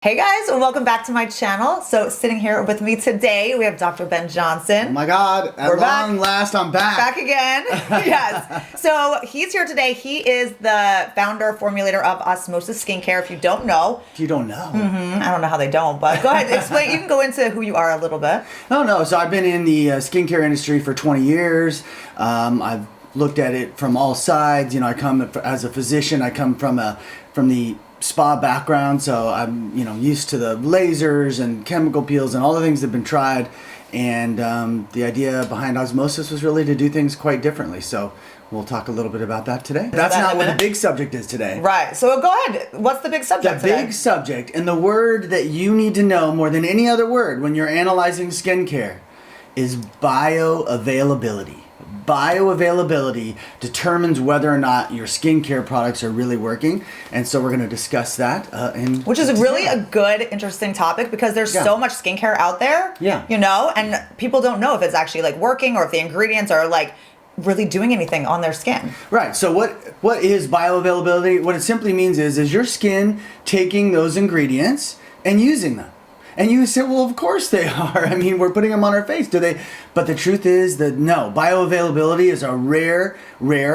Hey guys, and welcome back to my channel. So sitting here with me today, we have Dr. Ben Johnson. Oh my God, at long last, I'm back. Back again, yes. So he's here today. He is the founder, formulator of Osmosis Skincare, if you don't know. If you don't know. I don't know how they don't, but go ahead, explain. You can go into who you are a little bit. Oh no, so I've been in the skincare industry for 20 years. I've looked at it from all sides. You know, I come as a physician, I come from the spa background, so I'm used to the lasers and chemical peels and all the things that have been tried, and the idea behind Osmosis was really to do things quite differently. So we'll talk a little bit about that today. That's not what the big subject is today. Right, so go ahead. What's the big subject today? The big subject, and the word that you need to know more than any other word when you're analyzing skincare, is bioavailability. Bioavailability determines whether or not your skincare products are really working, and so we're going to discuss that. Which is really a good, interesting topic because there's so much skincare out there. Yeah. You know, and people don't know if it's actually like working or if the ingredients are like really doing anything on their skin. Right. So what is bioavailability? What it simply means is your skin taking those ingredients and using them. And you say, well, of course they are. I mean, we're putting them on our face. Do they? But the truth is that no, bioavailability is a rare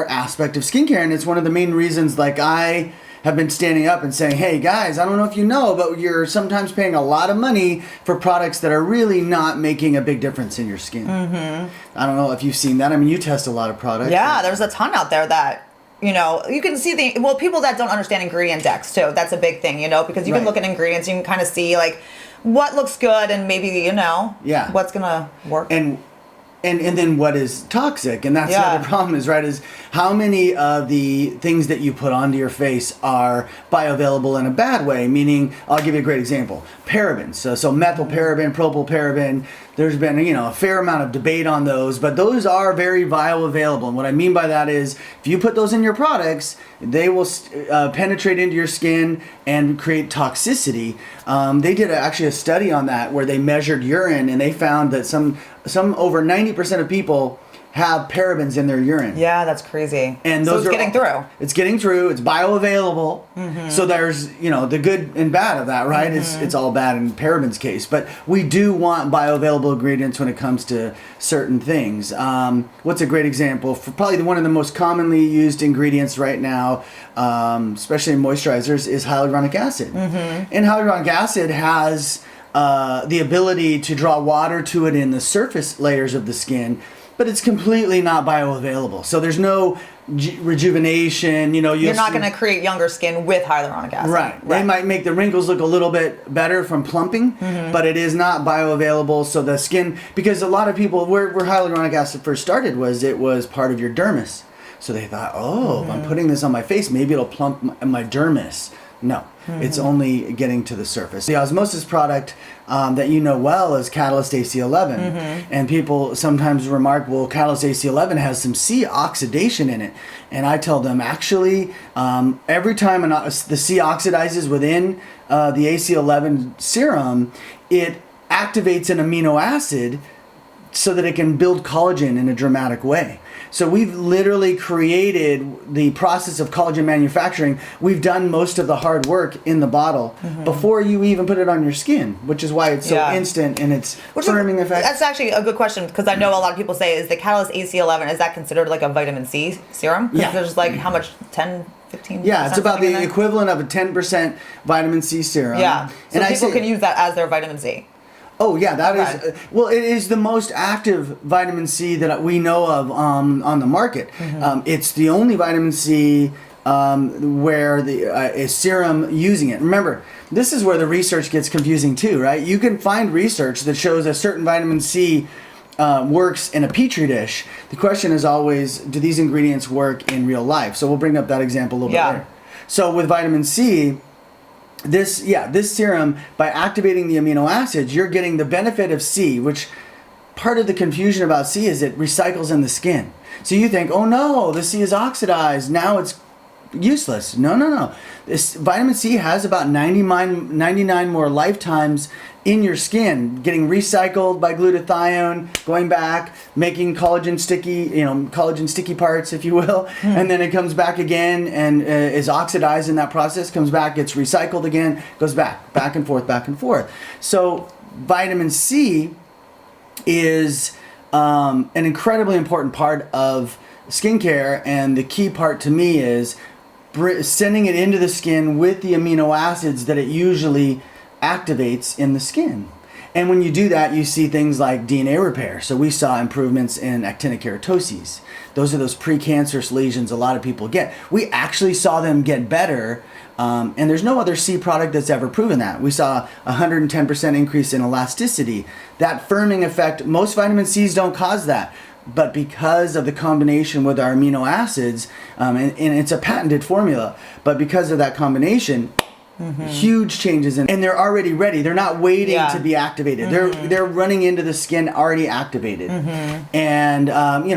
aspect of skincare. And it's one of the main reasons, like, I have been standing up and saying, hey guys, I don't know if you know, but you're sometimes paying a lot of money for products that are really not making a big difference in your skin. Mm-hmm. I don't know if you've seen that. I mean, you test a lot of products. Yeah, there's a ton out there that, you know, you can see people that don't understand ingredient decks too. That's a big thing, you know, because you can look at ingredients, you can kind of see like what looks good and maybe, you know, what's gonna work. And then what is toxic, and that's the other problem is how many of the things that you put onto your face are bioavailable in a bad way, meaning, I'll give you a great example, parabens, so methylparaben, propylparaben. There's been a fair amount of debate on those, but those are very bioavailable, and what I mean by that is if you put those in your products, they will penetrate into your skin and create toxicity. They did actually a study on that where they measured urine, and they found that some over 90% of people have parabens in their urine. Yeah, that's crazy. And so it's getting through. It's getting through. It's bioavailable. Mm-hmm. So there's the good and bad of that, right? Mm-hmm. It's all bad in paraben's case, but we do want bioavailable ingredients when it comes to certain things. What's a great example? For probably one of the most commonly used ingredients right now, especially in moisturizers, is hyaluronic acid. Mm-hmm. And hyaluronic acid has the ability to draw water to it in the surface layers of the skin, but it's completely not bioavailable. So there's no rejuvenation. You're not going to create younger skin with hyaluronic acid. Right. They might make the wrinkles look a little bit better from plumping, but it is not bioavailable. So the skin, because a lot of people, where hyaluronic acid first started it was part of your dermis. So they thought, if I'm putting this on my face, maybe it'll plump my dermis. No, it's only getting to the surface. The Osmosis product that you know well is Catalyst AC11. And people sometimes remark, well, Catalyst AC11 has some C oxidation in it. And I tell them, actually, every time the C oxidizes within the AC11 serum, it activates an amino acid so that it can build collagen in a dramatic way. So we've literally created the process of collagen manufacturing. We've done most of the hard work in the bottle before you even put it on your skin, which is why it's so instant in its firming effect. That's actually a good question, because I know a lot of people say, is the Catalyst AC11, is that considered like a vitamin C serum? Yeah. There's like how much, 10, 15%? Yeah, it's about the equivalent of a 10% vitamin C serum. Yeah, so people can use that as their vitamin C. Oh yeah, that is well. It is the most active vitamin C that we know of on the market. It's the only vitamin C where a serum using it. Remember, this is where the research gets confusing too, right? You can find research that shows a certain vitamin C works in a petri dish. The question is always, do these ingredients work in real life? So we'll bring up that example a little bit later. So with vitamin C, this serum, by activating the amino acids, you're getting the benefit of C, which part of the confusion about C is it recycles in the skin. So you think, oh no, the C is oxidized. Now it's useless. No. This vitamin C has about 99 more lifetimes in your skin, getting recycled by glutathione, going back, making collagen sticky parts, if you will, and then it comes back again and is oxidized in that process, comes back, gets recycled again, goes back and forth. So vitamin C is an incredibly important part of skincare, and the key part to me is sending it into the skin with the amino acids that it usually activates in the skin. And when you do that, you see things like DNA repair. So we saw improvements in actinic keratoses. Those are those precancerous lesions a lot of people get. We actually saw them get better, and there's no other C product that's ever proven that. We saw a 110% increase in elasticity. That firming effect, most vitamin C's don't cause that. But because of the combination with our amino acids, and it's a patented formula, but because of that combination, huge changes and they're already ready. They're not waiting to be activated. They're running into the skin already activated. And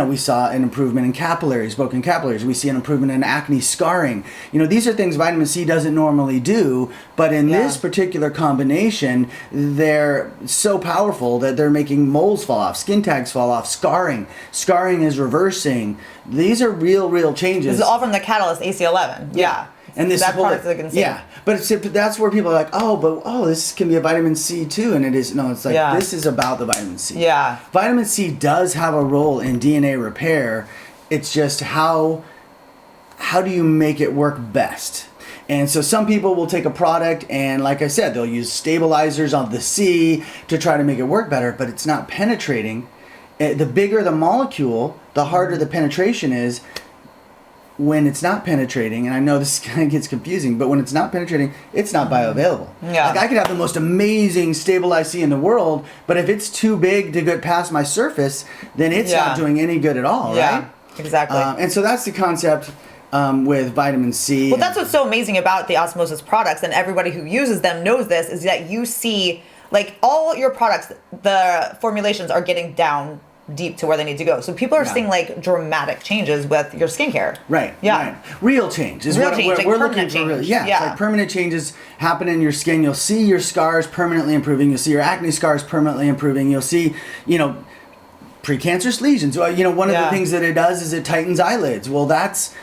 we saw an improvement in capillaries, broken capillaries. We see an improvement in acne scarring. These are things vitamin C doesn't normally do, but in this particular combination, they're so powerful that they're making moles fall off, skin tags fall off, scarring is reversing. These are real changes. This is all from the catalyst AC11. Yeah. And this that part they can see. Yeah, but that's where people are like, this can be a vitamin C too, and it is. No, it's like this is about the vitamin C. Yeah, vitamin C does have a role in DNA repair. It's just how do you make it work best? And so some people will take a product and, like I said, they'll use stabilizers on the C to try to make it work better, but it's not penetrating. The bigger the molecule, the harder the penetration is. When it's not penetrating, and I know this kind of gets confusing, but when it's not penetrating, it's not bioavailable. Yeah. Like I could have the most amazing stabilized C in the world, but if it's too big to get past my surface, then it's not doing any good at all, right? Exactly. And so that's the concept with vitamin C. Well, that's what's so amazing about the Osmosis products, and everybody who uses them knows this, is that you see, like, all your products, the formulations are getting down deep to where they need to go. So people are seeing like dramatic changes with your skincare. Right. Yeah. Right. Real change is real what change, we're like looking for. change. Yeah. It's like permanent changes happen in your skin. You'll see your scars permanently improving. You'll see your acne scars permanently improving. You'll see, precancerous lesions. One of the things that it does is it tightens eyelids. Well, that's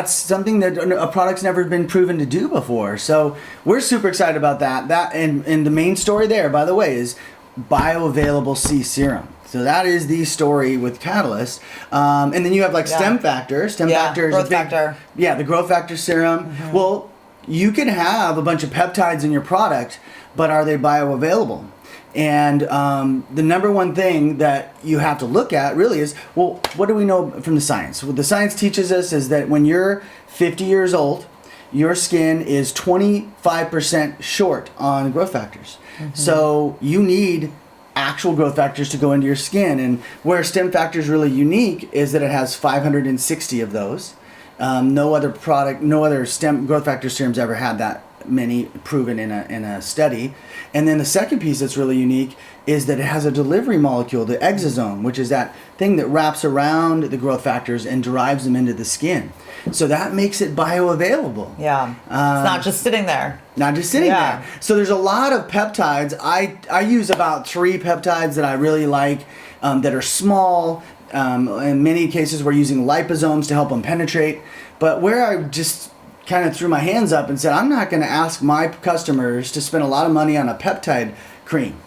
something that a product's never been proven to do before. So we're super excited about that. And the main story there, by the way, is bioavailable C serum. So that is the story with Catalyst. And then you have like Stemfactor. Stemfactor is growth factor. Yeah, the growth factor serum. Well, you can have a bunch of peptides in your product, but are they bioavailable? And the number one thing that you have to look at really is, well, what do we know from the science? What the science teaches us is that when you're 50 years old, your skin is 25% short on growth factors. So you need actual growth factors to go into your skin. And where Stemfactor is really unique is that it has 560 of those. No other growth factor serums ever had that many proven in a study. And then the second piece that's really unique is that it has a delivery molecule, the exosome, which is that thing that wraps around the growth factors and drives them into the skin. So that makes it bioavailable. Yeah. It's not just sitting there. Not just sitting there. So there's a lot of peptides. I use about 3 peptides that I really like that are small. In many cases, we're using liposomes to help them penetrate. But where I just kind of threw my hands up and said, I'm not going to ask my customers to spend a lot of money on a peptide cream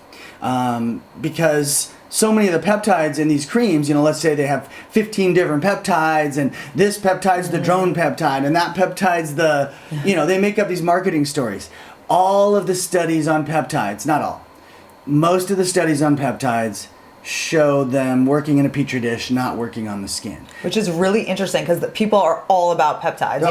because so many of the peptides in these creams, let's say they have 15 different peptides, and this peptide's the drone peptide, and that peptide's the, they make up these marketing stories. All of the studies on peptides, not all, most of the studies on peptides show them working in a petri dish, not working on the skin. Which is really interesting because people are all about peptides,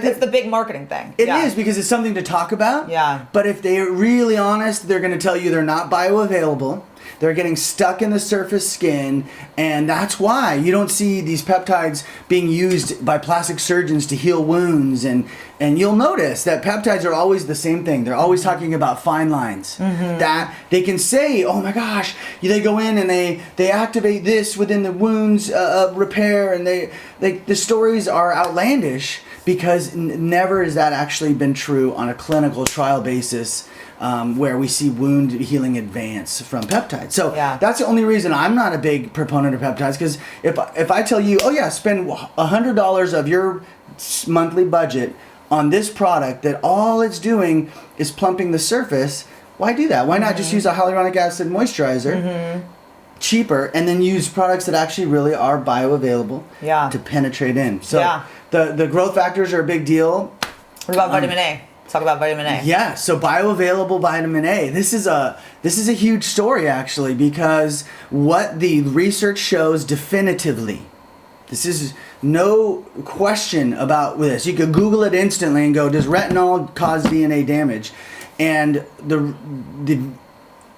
it's the big marketing thing. It is because it's something to talk about. Yeah. But if they're really honest, they're going to tell you they're not bioavailable. They're getting stuck in the surface skin, and that's why you don't see these peptides being used by plastic surgeons to heal wounds. And you'll notice that peptides are always the same thing. They're always talking about fine lines. That they can say, oh my gosh, they go in and they activate this within the wounds repair, and the stories are outlandish. because never has that actually been true on a clinical trial basis where we see wound healing advance from peptides. So that's the only reason I'm not a big proponent of peptides, because if I tell you, oh yeah, spend $100 of your monthly budget on this product that all it's doing is plumping the surface, why do that? Why not just use a hyaluronic acid moisturizer, cheaper, and then use products that actually really are bioavailable to penetrate in? So the growth factors are a big deal. What about vitamin A? Talk about vitamin A. Yeah, so bioavailable vitamin A. This is a huge story actually, because what the research shows definitively, this is no question about this. You could Google it instantly and go, does retinol cause DNA damage? And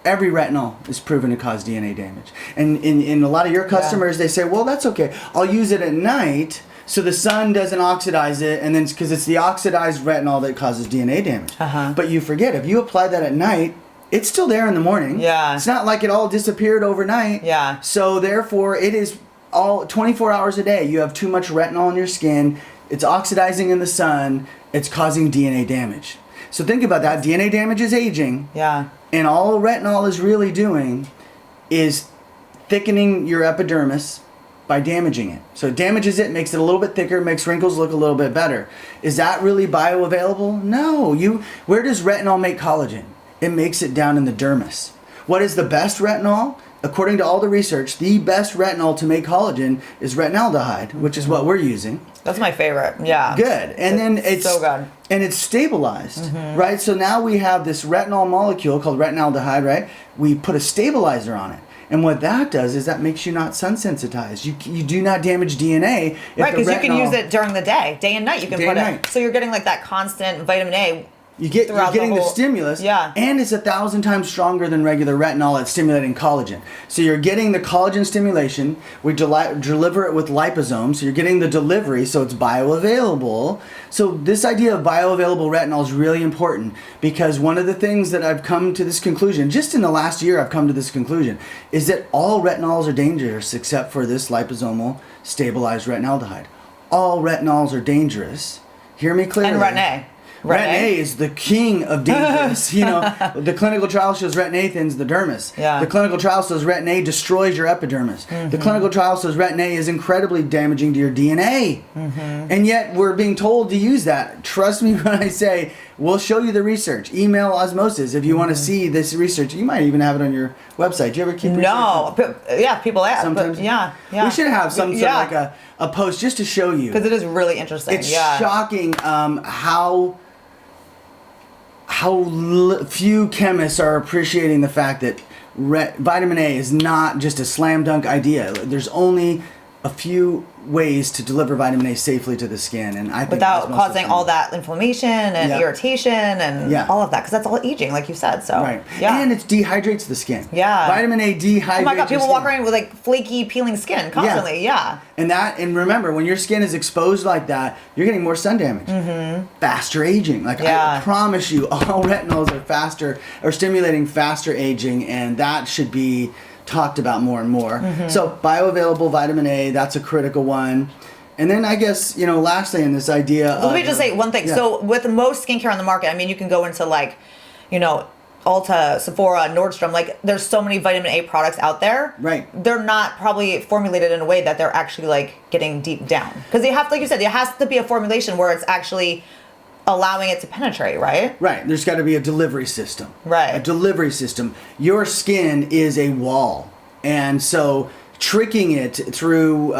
every retinol is proven to cause DNA damage. And in a lot of your customers, they say, well, that's okay. I'll use it at night so the sun doesn't oxidize it, and then because it's the oxidized retinol that causes DNA damage. But you forget, if you apply that at night, it's still there in the morning. It's not like it all disappeared overnight. So therefore, it is all 24 hours a day. You have too much retinol in your skin. It's oxidizing in the sun. It's causing DNA damage. So think about that. DNA damage is aging. And all retinol is really doing is thickening your epidermis by damaging it. So it damages it, makes it a little bit thicker, makes wrinkles look a little bit better. Is that really bioavailable? No. Where does retinol make collagen? It makes it down in the dermis. What is the best retinol? According to all the research, the best retinol to make collagen is retinaldehyde, which is what we're using. That's my favorite. Yeah. Good. And then it's so good. And it's stabilized, right? So now we have this retinol molecule called retinaldehyde, right? We put a stabilizer on it. And what that does is that makes you not sun sensitized. You do not damage DNA. Right, because you can use it during the day and night. You can put it. So you're getting like that constant vitamin A. You're getting the stimulus, and it's 1,000 times stronger than regular retinol at stimulating collagen. So you're getting the collagen stimulation. We deliver it with liposomes, so you're getting the delivery, so it's bioavailable. So this idea of bioavailable retinol is really important, because one of the things that I've come to this conclusion, just in the last year I've come to this conclusion, is that all retinols are dangerous except for this liposomal stabilized retinaldehyde. All retinols are dangerous. Hear me clearly. And Retin-A. Retin-A is the king of dangerous. The clinical trial shows Retin-A thins the dermis. The clinical trial shows Retin-A destroys your epidermis. The clinical trial shows Retin-A is incredibly damaging to your DNA. And yet we're being told to use that. Trust me when I say, we'll show you the research. Email Osmosis if you want to see this research. You might even have it on your website. Do you ever keep research? No. People ask. Sometimes. We should have some sort of like a post just to show you. Because it is really interesting. It's shocking how few chemists are appreciating the fact that vitamin A is not just a slam dunk idea. There's only a few ways to deliver vitamin A safely to the skin, and I think without causing all that inflammation and irritation and all of that, because that's all aging, like you said. So and it dehydrates the skin. Vitamin A dehydrates. Oh my God, people walk around with like flaky, peeling skin constantly. And remember, when your skin is exposed like that, you're getting more sun damage, faster aging. Like I promise you, all retinols are stimulating faster aging, and that should be talked about more and more. So bioavailable vitamin A, that's a critical one. And then I guess, lastly in this idea let me just say one thing. So with most skincare on the market, I mean, you can go into like, Ulta, Sephora, Nordstrom, like there's so many vitamin A products out there. They're not probably formulated in a way that they're actually like getting deep down. Because they have, like you said, there has to be a formulation where it's actually allowing it to penetrate, right? There's got to be a delivery system. A delivery system. Your skin is a wall. And so tricking it through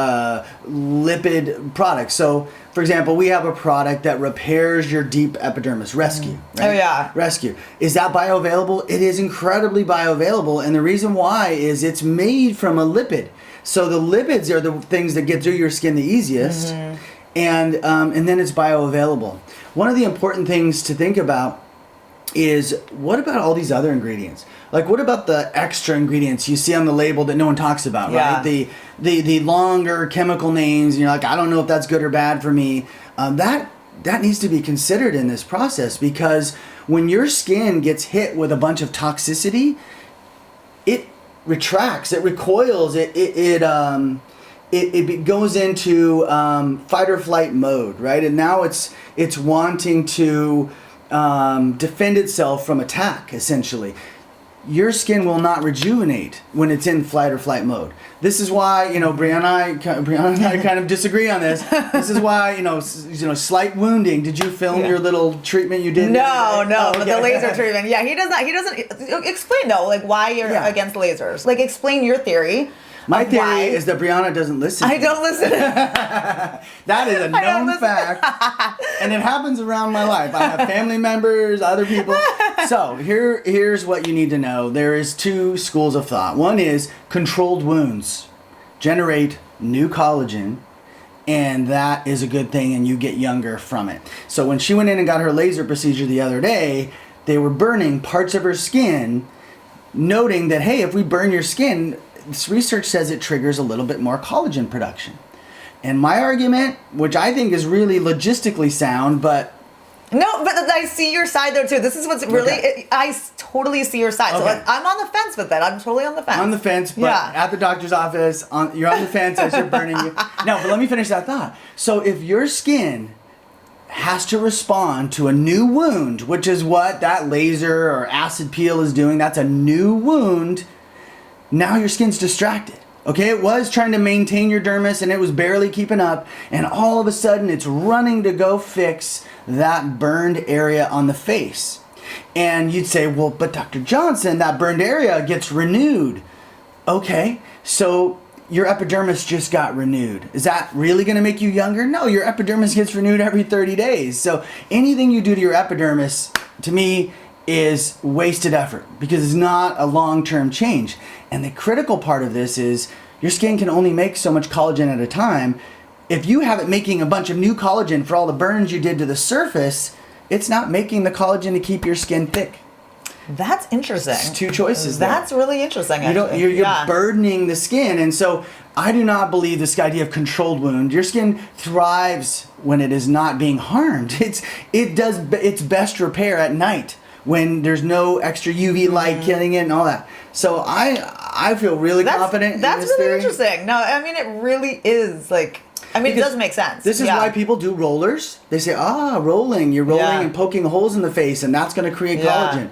lipid products. So, for example, we have a product that repairs your deep epidermis, Rescue. Rescue. Is that bioavailable? It is incredibly bioavailable. And the reason why is it's made from a lipid. So the lipids are the things that get through your skin the easiest. And then it's bioavailable. One of the important things to think about is, what about all these other ingredients? Like, what about the extra ingredients you see on the label that no one talks about, right? The longer chemical names, and you're like, I don't know if that's good or bad for me. That needs to be considered in this process, because when your skin gets hit with a bunch of toxicity, it retracts, it recoils, it goes into fight or flight mode, right? And now it's wanting to defend itself from attack, essentially. Your skin will not rejuvenate when it's in flight or flight mode. This is why, Brianna and I kind of disagree on this. This is why, slight wounding. Did you film your little treatment you did? No, but the laser treatment. Yeah, he doesn't explain though, like why you're against lasers. Like explain your theory. My theory is that Brianna doesn't listen. I don't listen. That is a known fact. And it happens around my life. I have family members, other people. So here's what you need to know. There is 2 schools of thought. One is controlled wounds generate new collagen, and that is a good thing, and you get younger from it. So when she went in and got her laser procedure the other day, they were burning parts of her skin, noting that, hey, if we burn your skin, this research says it triggers a little bit more collagen production. And my argument, which I think is really logistically sound, but... No, but I see your side there too. This is what's really... Okay. I totally see your side. Okay. So I'm on the fence with it. I'm totally on the fence. On the fence, but at the doctor's office, you're on the fence as you're burning you. No, but let me finish that thought. So if your skin has to respond to a new wound, which is what that laser or acid peel is doing, that's a new wound... Now your skin's distracted. Okay, it was trying to maintain your dermis and it was barely keeping up, and all of a sudden it's running to go fix that burned area on the face. And you'd say, well, but Dr. Johnson, that burned area gets renewed. Okay, so your epidermis just got renewed. Is that really going to make you younger? No, your epidermis gets renewed every 30 days. So anything you do to your epidermis, to me, is wasted effort because it's not a long-term change. And the critical part of this is your skin can only make so much collagen at a time. If you have it making a bunch of new collagen for all the burns you did to the surface, it's not making the collagen to keep your skin thick. That's interesting. It's 2 choices That's there. really interesting, actually. You're burdening the skin. And so I do not believe this idea of controlled wound. Your skin thrives when it is not being harmed. It does its best repair at night, when there's no extra UV light killing it and all that. So I feel really confident in this That's really theory. interesting. No, I mean, it really is like, it does make sense. This is why people do rollers. They say, rolling. You're rolling and poking holes in the face, and that's going to create collagen.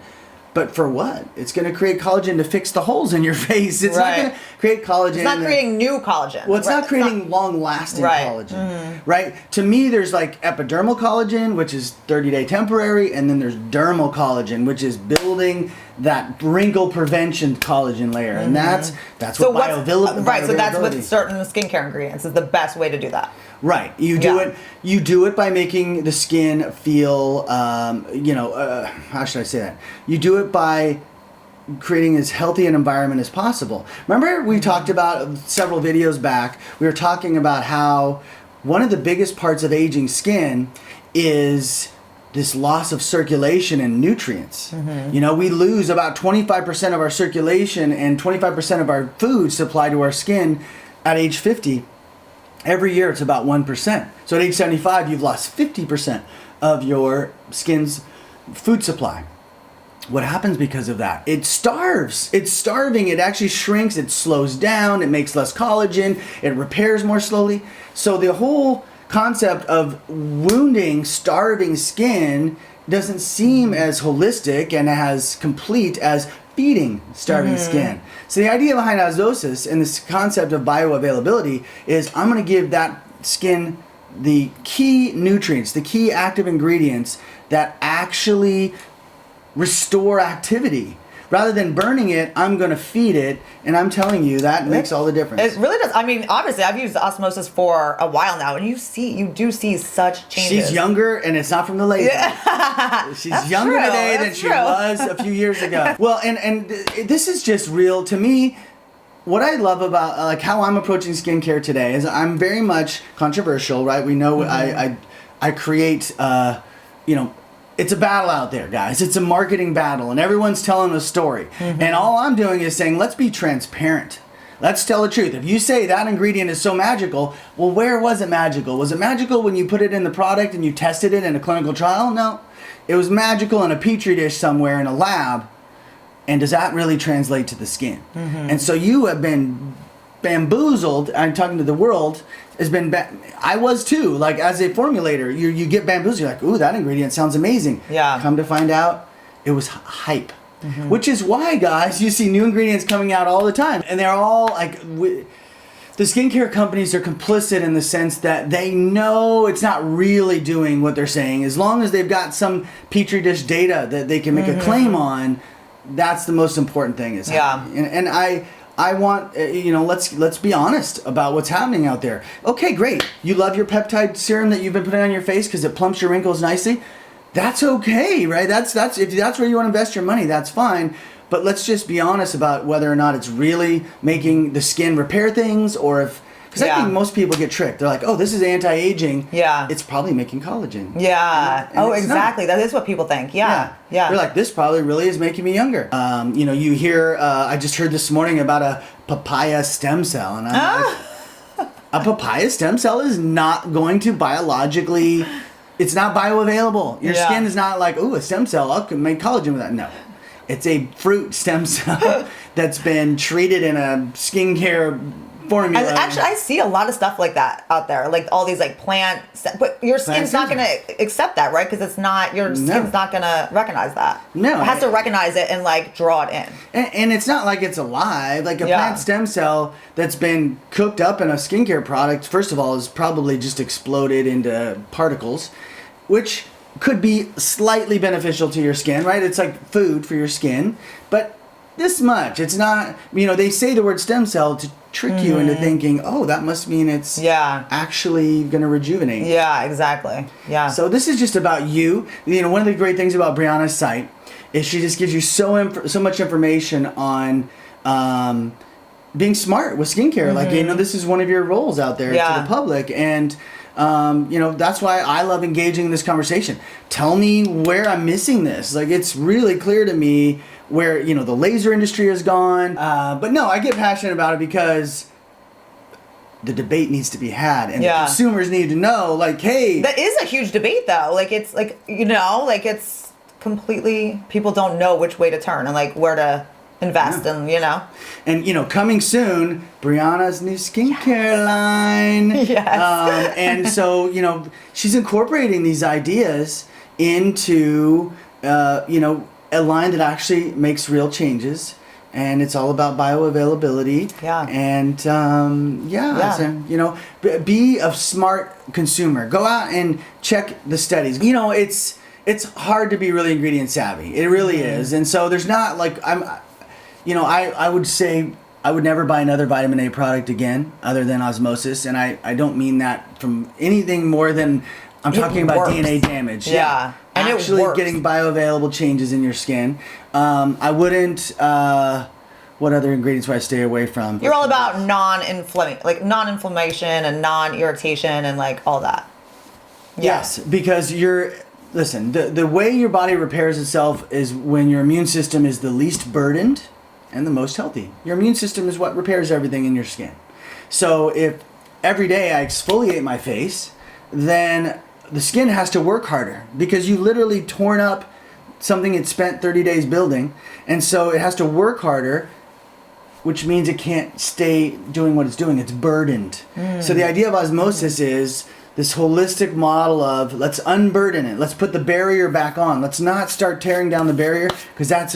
But for what? It's going to create collagen to fix the holes in your face. It's not going to create collagen. It's not creating new collagen. Well, it's not creating long-lasting collagen. Right? To me, there's like epidermal collagen, which is 30-day temporary, and then there's dermal collagen, which is building that wrinkle prevention collagen layer. And that's what bioavailability. Right, so that's with certain skincare ingredients is the best way to do that. Right. You do it by making the skin feel, how should I say that? You do it by creating as healthy an environment as possible. Remember we talked about several videos back, we were talking about how one of the biggest parts of aging skin is this loss of circulation and nutrients. We lose about 25% of our circulation and 25% of our food supply to our skin at age 50. Every year it's about 1%. So at age 75, you've lost 50% of your skin's food supply. What happens because of that? It starves. It's starving. It actually shrinks. It slows down. It makes less collagen. It repairs more slowly. So the whole concept of wounding, starving skin doesn't seem as holistic and as complete as feeding starving skin. So the idea behind osmosis and this concept of bioavailability is I'm going to give that skin the key nutrients, the key active ingredients that actually restore activity. Rather than burning it, I'm going to feed it, and I'm telling you that makes all the difference. It really does. I mean, obviously, I've used osmosis for a while now, and you do see such changes. She's younger, and it's not from the laser. She's younger today than she was a few years ago. Well, and this is just real to me. What I love about like how I'm approaching skincare today is I'm very much controversial, right? We know I create, it's a battle out there, guys. It's a marketing battle, and everyone's telling a story. And all I'm doing is saying, let's be transparent. Let's tell the truth. If you say that ingredient is so magical, well, where was it magical? Was it magical when you put it in the product and you tested it in a clinical trial? No. It was magical in a petri dish somewhere in a lab. And does that really translate to the skin? And so you have been bamboozled. I'm talking to the world. Has been. I was too. Like as a formulator, you get bamboozled. You're like, ooh, that ingredient sounds amazing. Yeah. Come to find out, it was hype. Which is why, guys, you see new ingredients coming out all the time, and they're all like. The skincare companies are complicit in the sense that they know it's not really doing what they're saying. As long as they've got some petri dish data that they can make a claim on, that's the most important thing. Is and I want let's be honest about what's happening out there. Okay, great. You love your peptide serum that you've been putting on your face because it plumps your wrinkles nicely. That's okay, right? That's if that's where you want to invest your money, that's fine. But let's just be honest about whether or not it's really making the skin repair things, or if, because I think most people get tricked. They're like, oh, this is anti-aging. Yeah. It's probably making collagen. Yeah. And exactly. That is what people think. Yeah. They're like, this probably really is making me younger. You hear, I just heard this morning about a papaya stem cell. And I'm like, a papaya stem cell is not going to biologically, it's not bioavailable. Your skin is not like, ooh, a stem cell, I can make collagen with that. No. It's a fruit stem cell that's been treated in a skincare formula. Actually, I see a lot of stuff like that out there, like all these like but your skin's not going to accept that, right? Because it's not, your skin's not going to recognize that. No. It has to recognize it and like draw it in. And it's not like it's alive. Like a plant stem cell that's been cooked up in a skincare product, first of all, is probably just exploded into particles, which could be slightly beneficial to your skin, right? It's like food for your skin, but this much. It's not, they say the word stem cell to trick you into thinking, oh, that must mean it's actually going to rejuvenate. Yeah, exactly. Yeah. So this is just about you. One of the great things about Brianna's site is she just gives you so much information on being smart with skincare. Like, this is one of your roles out there to the public, and that's why I love engaging in this conversation. Tell me where I'm missing this. Like, it's really clear to me where, the laser industry has gone. But no, I get passionate about it because the debate needs to be had, and the consumers need to know, like, hey. That is a huge debate, though. Like, it's like, it's completely, people don't know which way to turn and like where to invest in, And, coming soon, Brianna's new skincare line. Yes. And so, she's incorporating these ideas into, a line that actually makes real changes. And it's all about bioavailability. Yeah. And, so, be a smart consumer. Go out and check the studies. It's hard to be really ingredient savvy. It really is. And so there's not like, I would say I would never buy another vitamin A product again other than Osmosis. And I don't mean that from anything more than I'm talking about DNA damage. Yeah. And actually getting bioavailable changes in your skin. I wouldn't, what other ingredients would I stay away from? You're all about non-inflammation and non-irritation and like all that. Yes, because listen, the way your body repairs itself is when your immune system is the least burdened and the most healthy. Your immune system is what repairs everything in your skin. So if every day I exfoliate my face, then the skin has to work harder because you literally torn up something it spent 30 days building. And so it has to work harder, which means it can't stay doing what it's doing. It's burdened. So the idea of osmosis is this holistic model of let's unburden it. Let's put the barrier back on. Let's not start tearing down the barrier because that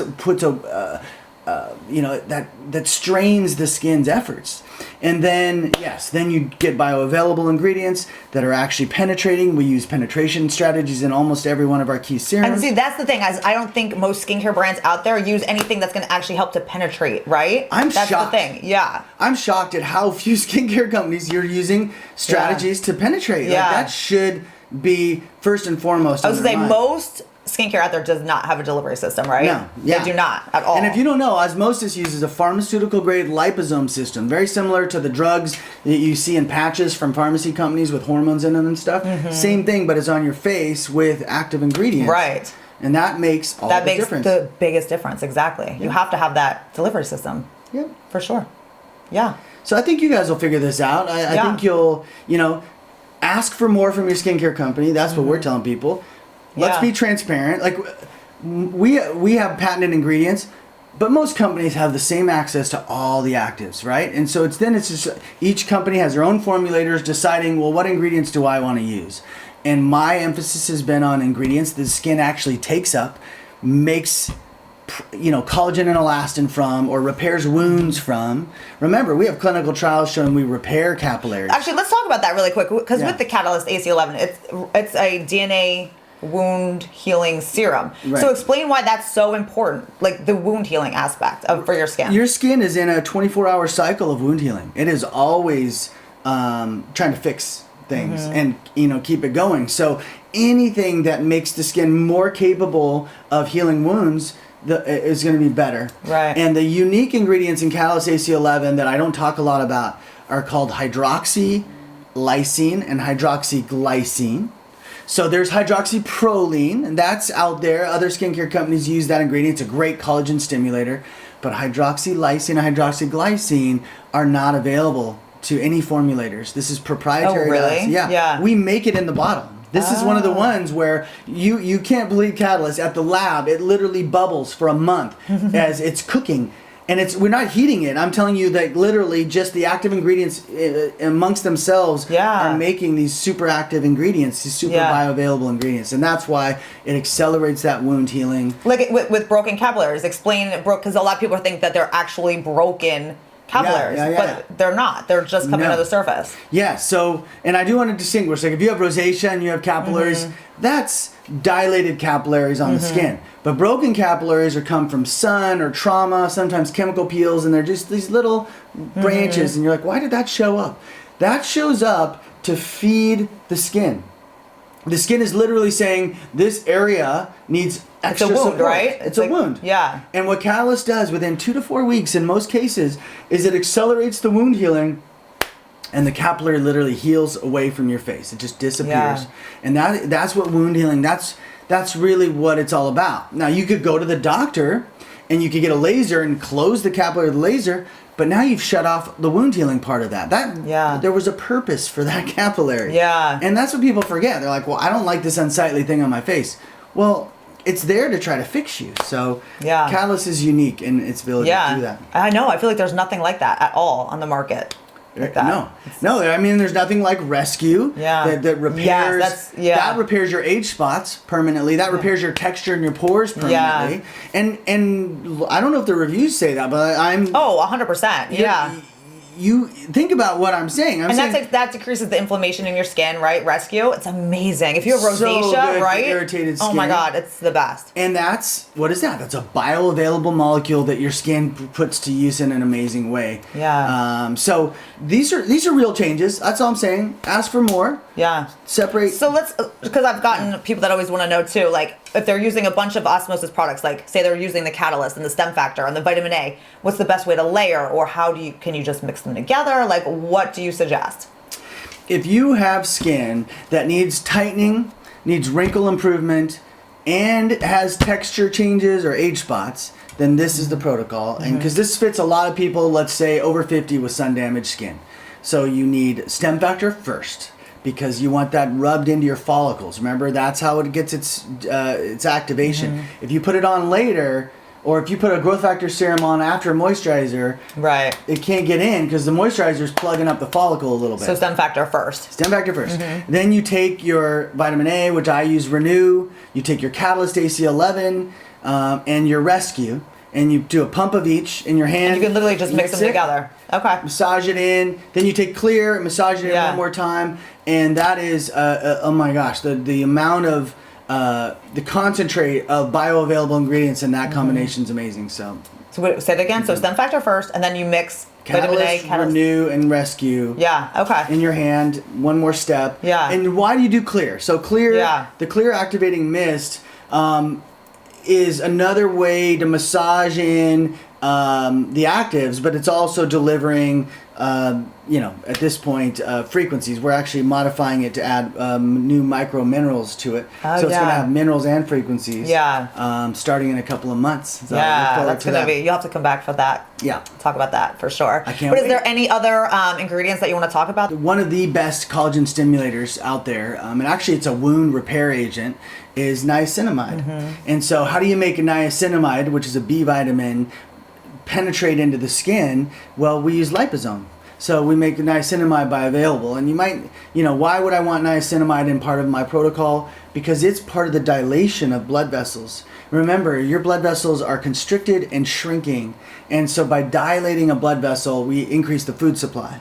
strains the skin's efforts. And then, then you get bioavailable ingredients that are actually penetrating. We use penetration strategies in almost every one of our key serums. And see, that's the thing. I don't think most skincare brands out there use anything that's going to actually help to penetrate, right? That's shocked. The thing. Yeah. I'm shocked at how few skincare companies you're using strategies to penetrate. Yeah. Like, that should be first and foremost. I was going to say, most skincare out there does not have a delivery system, right? No, yeah. They do not at all. And if you don't know, Osmosis uses a pharmaceutical grade liposome system, very similar to the drugs that you see in patches from pharmacy companies with hormones in them and stuff. Same thing, but it's on your face with active ingredients. Right. And that makes the difference. That makes the biggest difference, exactly. Yeah. You have to have that delivery system. Yeah. For sure. Yeah. So I think you guys will figure this out. I think you'll, ask for more from your skincare company. That's what we're telling people. Let's be transparent. Like, we have patented ingredients. But most companies have the same access to all the actives, right? And so it's just each company has their own formulators deciding, well, what ingredients do I want to use? And my emphasis has been on ingredients the skin actually takes up, makes collagen and elastin from, or repairs wounds from. Remember, we have clinical trials showing we repair capillaries. Actually, let's talk about that really quick, because with the Catalyst AC11, it's a DNA wound healing serum. Right. So explain why that's so important, like the wound healing aspect for your skin. Your skin is in a 24-hour cycle of wound healing. It is always trying to fix things and keep it going. So anything that makes the skin more capable of healing wounds is going to be better. Right. And the unique ingredients in Catalyst AC11 that I don't talk a lot about are called hydroxylysine and hydroxyglycine. So there's hydroxyproline, and that's out there. Other skincare companies use that ingredient. It's a great collagen stimulator. But hydroxylysine and hydroxyglycine are not available to any formulators. This is proprietary. Oh, really? To us. Yeah. We make it in the bottle. This is one of the ones where you can't believe Catalyst. At the lab, it literally bubbles for a month as it's cooking. And we're not heating it. I'm telling you that literally just the active ingredients amongst themselves are making these super active ingredients, these super bioavailable ingredients. And that's why it accelerates that wound healing. Like with broken capillaries, explain because a lot of people think that they're actually broken capillaries, but they're not. They're just coming to the surface. Yeah, so, and I do want to distinguish, like if you have rosacea and you have capillaries, that's dilated capillaries on the skin. But broken capillaries come from sun or trauma, sometimes chemical peels, and they're just these little branches, and you're like, why did that show up? That shows up to feed the skin. The skin is literally saying, this area needs extra support. Right? It's a wound. Yeah. And what Catalyst does within 2 to 4 weeks in most cases is it accelerates the wound healing, and the capillary literally heals away from your face. It just disappears. And that's what wound healing, that's really what it's all about. Now, you could go to the doctor and you could get a laser and close the capillary with a laser, but now you've shut off the wound healing part of that. There was a purpose for that capillary. Yeah. And that's what people forget. They're like, well, I don't like this unsightly thing on my face. Well, it's there to try to fix you. So Catalyst is unique in its ability to do that. I know. I feel like there's nothing like that at all on the market. Like that. No. I mean, there's nothing like Rescue that repairs. That repairs your age spots permanently. That repairs your texture in your pores permanently. And I don't know if the reviews say that, but 100%. Yeah. You think about what I'm saying. That decreases the inflammation in your skin, right? Rescue. It's amazing. If you have rosacea, right? Irritated skin. Oh my God, it's the best. And what is that? That's a bioavailable molecule that your skin puts to use in an amazing way. Yeah. So these are real changes. That's all I'm saying. Ask for more. Yeah. Separate. So because I've gotten people that always want to know too, like if they're using a bunch of Osmosis products, like say they're using the Catalyst and the Stemfactor and the vitamin A, what's the best way to layer, or can you just mix them together? Like, what do you suggest? If you have skin that needs tightening, needs wrinkle improvement, and has texture changes or age spots, then this is the protocol. And because this fits a lot of people, let's say over 50 with sun damaged skin. So you need Stemfactor First, because you want that rubbed into your follicles. Remember, that's how it gets its activation. If you put it on later, or if you put a growth factor serum on after a moisturizer, it can't get in because the moisturizer is plugging up the follicle a little bit. So Stemfactor First. Stemfactor First. Then you take your vitamin A, which I use Renew. You take your Catalyst AC11 and your Rescue, and you do a pump of each in your hand. And you can literally just mix them together. Okay. Massage it in. Then you take clear, massage it in one more time, and that is oh my gosh, the amount of the concentrate of bioavailable ingredients in that combination is amazing. So say it again. So Stemfactor First, and then you mix Catalyst, vitamin A, Catalyst, Renew, and Rescue. Yeah. Okay. In your hand, one more step. Yeah. And why do you do clear? So clear. Yeah. The clear activating mist is another way to massage in the actives, but it's also delivering, at this point, frequencies. We're actually modifying it to add new micro minerals to it. So it's going to have minerals and frequencies. Yeah. Starting in a couple of months. So that's going to be. You'll have to come back for that. Yeah. Talk about that for sure. I can't But wait. is there any other ingredients that you want to talk about? One of the best collagen stimulators out there, and actually it's a wound repair agent, is niacinamide. And so how do you make a niacinamide, which is a B vitamin, penetrate into the skin? Well, we use liposome. So we make niacinamide bioavailable. And you might, why would I want niacinamide in part of my protocol? Because it's part of the dilation of blood vessels. Remember, your blood vessels are constricted and shrinking. And so by dilating a blood vessel, we increase the food supply.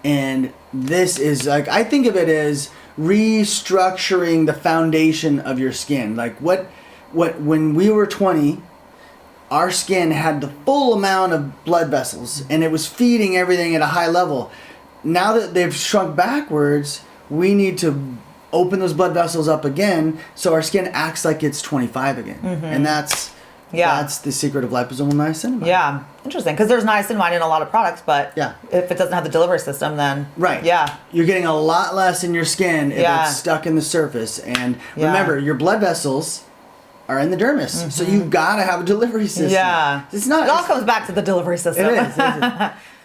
And this is I think of it as restructuring the foundation of your skin. Like when we were 20, our skin had the full amount of blood vessels and it was feeding everything at a high level. Now that they've shrunk backwards, we need to open those blood vessels up again so our skin acts like it's 25 again. And that's the secret of liposomal niacinamide. Yeah, interesting. Because there's niacinamide in a lot of products, but if it doesn't have the delivery system, then you're getting a lot less in your skin if it's stuck in the surface. And remember, your blood vessels are in the dermis, so you've got to have a delivery system. Yeah, it all comes back to the delivery system. It is.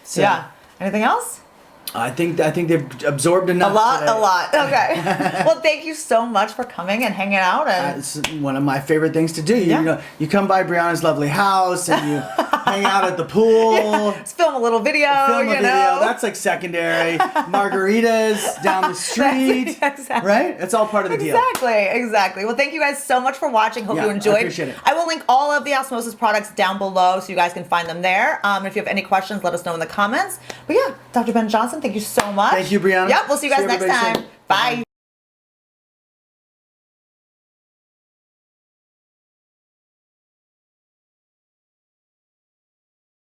So, yeah. Anything else? I think they've absorbed enough. A lot. Okay. Well, thank you so much for coming and hanging out. And it's one of my favorite things to do. You come by Brianna's lovely house and you hang out at the pool. Let's film a little video. That's like secondary. Margaritas down the street. Exactly. Right? It's all part of the deal. Exactly. Well, thank you guys so much for watching. Hope you enjoyed. I appreciate it. I will link all of the Osmosis products down below so you guys can find them there. If you have any questions, let us know in the comments. But Dr. Ben Johnson, thank you so much. Thank you, Brianna. Yep, we'll see you guys next time. Bye.